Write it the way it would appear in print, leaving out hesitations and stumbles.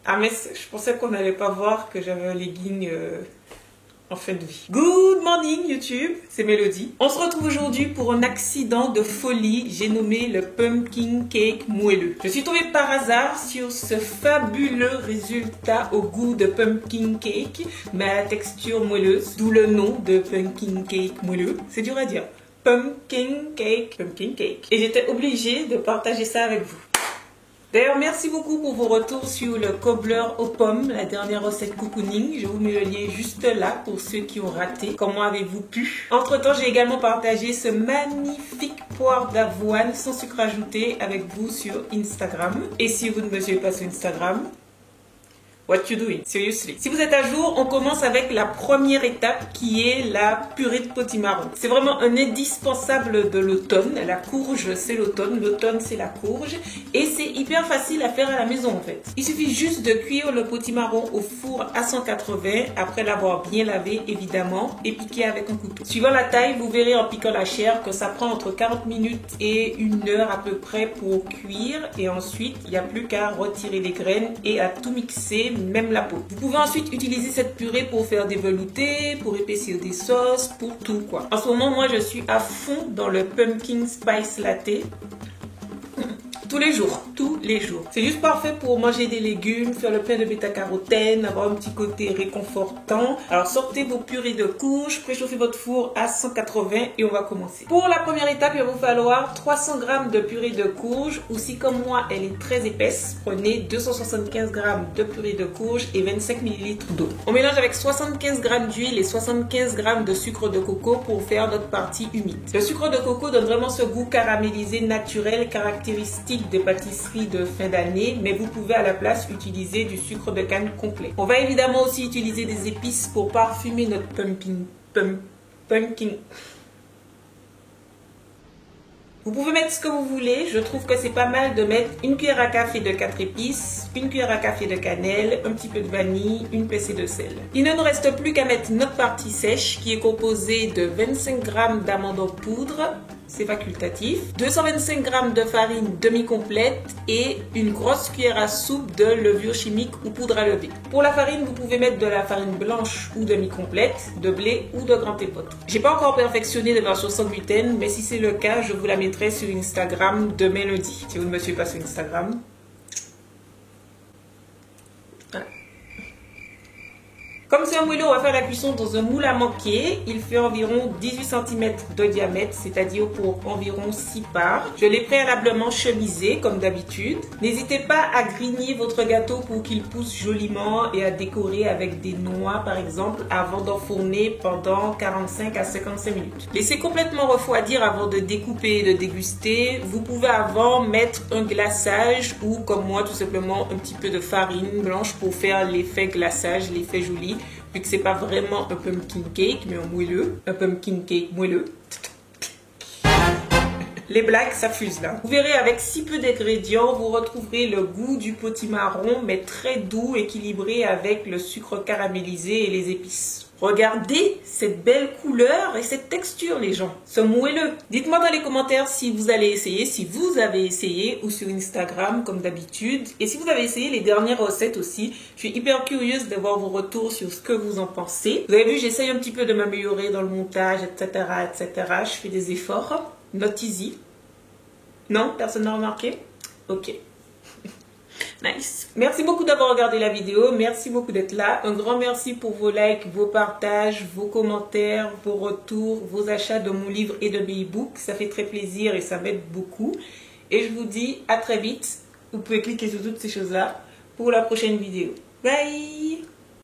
Ah mais je pensais qu'on n'allait pas voir que j'avais un legging en fin de vie. Good morning YouTube, c'est Mélodie. On se retrouve aujourd'hui pour un accident de folie. J'ai nommé le pumpkin cake moelleux. Je suis tombée par hasard sur ce fabuleux résultat au goût de pumpkin cake, mais à la texture moelleuse, d'où le nom de pumpkin cake moelleux. C'est dur à dire. Pumpkin cake. Et j'étais obligée de partager ça avec vous. D'ailleurs, merci beaucoup pour vos retours sur le cobbler aux pommes, la dernière recette cocooning. Je vous mets le lien juste là pour ceux qui ont raté. Comment avez-vous pu? Entre-temps, j'ai également partagé ce magnifique poire d'avoine sans sucre ajouté avec vous sur Instagram. Et si vous ne me suivez pas sur Instagram, what you doing? Seriously. Si vous êtes à jour, on commence avec la première étape qui est la purée de potimarron. C'est vraiment un indispensable de l'automne. La courge, c'est l'automne. L'automne, c'est la courge. Et c'est hyper facile à faire à la maison en fait. Il suffit juste de cuire le potimarron au four à 180 après l'avoir bien lavé évidemment et piquer avec un couteau. Suivant la taille, vous verrez en piquant la chair que ça prend entre 40 minutes et 1 heure à peu près pour cuire. Et ensuite, il n'y a plus qu'à retirer les graines et à tout mixer, même la peau. Vous pouvez ensuite utiliser cette purée pour faire des veloutés, pour épaissir des sauces, pour tout quoi. En ce moment, moi je suis à fond dans le pumpkin spice latte. Tous les jours. C'est juste parfait pour manger des légumes, faire le plein de bêta-carotène, avoir un petit côté réconfortant. Alors sortez vos purées de courge, préchauffez votre four à 180 et on va commencer. Pour la première étape, il va vous falloir 300 g de purée de courge ou si comme moi elle est très épaisse, prenez 275 g de purée de courge et 25 ml d'eau. On mélange avec 75 g d'huile et 75 g de sucre de coco pour faire notre partie humide. Le sucre de coco donne vraiment ce goût caramélisé naturel caractéristique des pâtisseries de fin d'année, mais vous pouvez à la place utiliser du sucre de canne complet. On va évidemment aussi utiliser des épices pour parfumer notre pumpkin. Vous pouvez mettre ce que vous voulez, je trouve que c'est pas mal de mettre une cuillère à café de 4 épices, une cuillère à café de cannelle, un petit peu de vanille, une pincée de sel. Il ne nous reste plus qu'à mettre notre partie sèche qui est composée de 25 g d'amandes en poudre, c'est facultatif, 225 g de farine demi-complète et une grosse cuillère à soupe de levure chimique ou poudre à lever. Pour la farine, vous pouvez mettre de la farine blanche ou demi-complète, de blé ou de grand épeautre. J'ai pas encore perfectionné de version sans gluten, mais si c'est le cas, je vous la mettrai sur Instagram de Mélodie. Si vous ne me suivez pas sur Instagram, comme c'est un moelleux, on va faire la cuisson dans un moule à manquer. Il fait environ 18 cm de diamètre, c'est-à-dire pour environ 6 parts. Je l'ai préalablement chemisé comme d'habitude. N'hésitez pas à grigner votre gâteau pour qu'il pousse joliment et à décorer avec des noix par exemple avant d'enfourner pendant 45 à 55 minutes. Laissez complètement refroidir avant de découper et de déguster. Vous pouvez avant mettre un glaçage ou comme moi tout simplement un petit peu de farine blanche pour faire l'effet glaçage, l'effet joli. Vu que c'est pas vraiment un pumpkin cake, mais un moelleux. Un pumpkin cake moelleux. Les blagues, ça fuse là. Vous verrez, avec si peu d'ingrédients, vous retrouverez le goût du potimarron, mais très doux, équilibré avec le sucre caramélisé et les épices. Regardez cette belle couleur et cette texture, les gens. Ce moelleux. Dites-moi dans les commentaires si vous allez essayer, si vous avez essayé, ou sur Instagram, comme d'habitude. Et si vous avez essayé les dernières recettes aussi, je suis hyper curieuse d'avoir vos retours sur ce que vous en pensez. Vous avez vu, j'essaye un petit peu de m'améliorer dans le montage, etc., etc. Je fais des efforts. Not easy. Non? Personne n'a remarqué? Ok. Nice. Merci beaucoup d'avoir regardé la vidéo. Merci beaucoup d'être là. Un grand merci pour vos likes, vos partages, vos commentaires, vos retours, vos achats de mon livre et de mes e-books. Ça fait très plaisir et ça m'aide beaucoup. Et je vous dis à très vite. Vous pouvez cliquer sur toutes ces choses-là pour la prochaine vidéo. Bye!